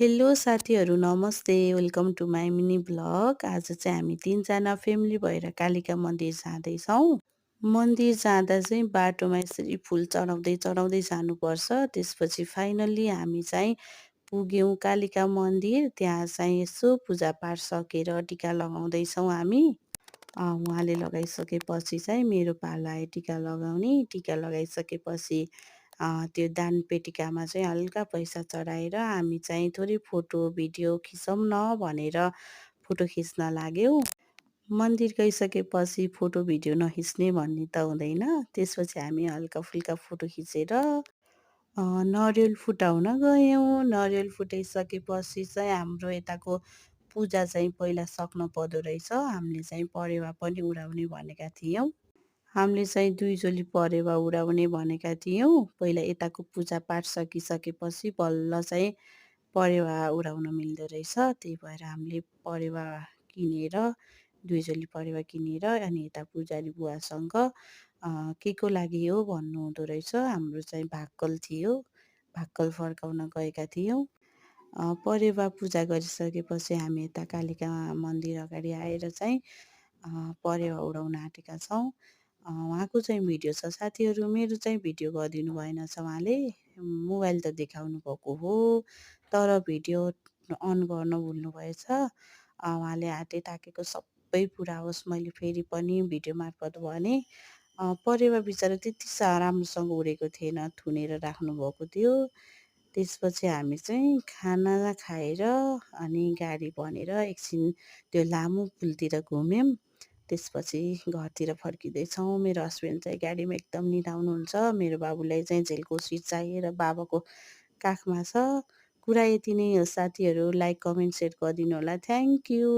Hello साथीहरू नमस्ते welcome to my mini blog. आज चाहिँ हामी तिनजना फ्यामिली भएर कालिका मन्दिर जाँदैछौँ। मन्दिर जाँदा चाहिँ बाटोमा यसरी फुल चढाउँदै चढाउँदै जानुपर्छ। त्यसपछि फाइनल्ली हामी चाहिँ पुग्यौँ कालिका मन्दिर। त्यहाँ चाहिँ यसो पूजापाठ सकेर टिका लगाउँदैछौँ हामी। उहाँले लगाइसकेपछि चाहिँ मेरो पालो आयो टिका लगाउने। टिका लगाइसकेपछि त्यो दानपेटिकामा चाहिँ हल्का पैसा चढाएर हामी चाहिँ थोरै फोटो भिडियो खिचौँ न भनेर फोटो खिच्न लाग्यौँ। मन्दिर गइसकेपछि फोटो भिडियो नखिच्ने भन्ने त हुँदैन। त्यसपछि हामी हल्का-फुल्का फोटो खिचेर नरिवल फुटाउन गयौँ। नरिवल फुटाइसकेपछि चाहिँ हाम्रो यताको पूजा चाहिँ पहिला सक्न पर्दो रहेछ। हामीले चाहिँ परेवा पनि उडाउने भनेका थियौँ। हामीले चाहिँ 2 जोली परेवा उडाउने भनेका थियौँ। पहिला यताको पूजापाठ सकिसकेपछि बल्ल चाहिँ परेवा उडाउन मिल्दो रहेछ। त्यही भएर हामीले परेवा किनेर 2 जोली परेवा किनेर अनि यता पुजारी बुवासँग के को लागि हो भन्नुहुँदो रहेछ। हाम्रो चाहिँ भाक्कल थियो। भाक्कल फर्काउन गएका थियौँ। परेवा पूजा गरिसकेपछि हामी यता कालिका मन्दिर अगाडि आएर चाहिँ परेवा उडाउन आँटेका छौँ। उहाँको चाहिँ भिडियो छ साथीहरू। मेरो चाहिँ भिडियो गरिदिनु भएन छ उहाँले। मोबाइल त देखाउनु भएको हो तर भिडियो अन गर्न भुल्नुभएछ। उहाँले हाते ताकेको सबै पुरा होस् मैले फेरि पनि भिडियो मार्फत भने। परेवा बिचरा त्यति राम्रोसँग उडेको थिएन, थुनेर राख्नुभएको थियो। त्यसपछि हामी चाहिँ खाना खाएर अनि गाडी भनेर एकछिन त्यो लामो पुलतिर घुम्यौँ। त्यसपछि घरतिर फर्किँदैछौँ। मेरो हस्बेन्ड चाहिँ गाडीमा एकदम निदाउनुहुन्छ। मेरो बाबुलाई चाहिँ झेलको सिट चाहिएर बाबाको काखमा छ। कुरा यति नै हो साथीहरू। लाइक, कमेन्ट, सेयर गरिदिनु होला। Thank you.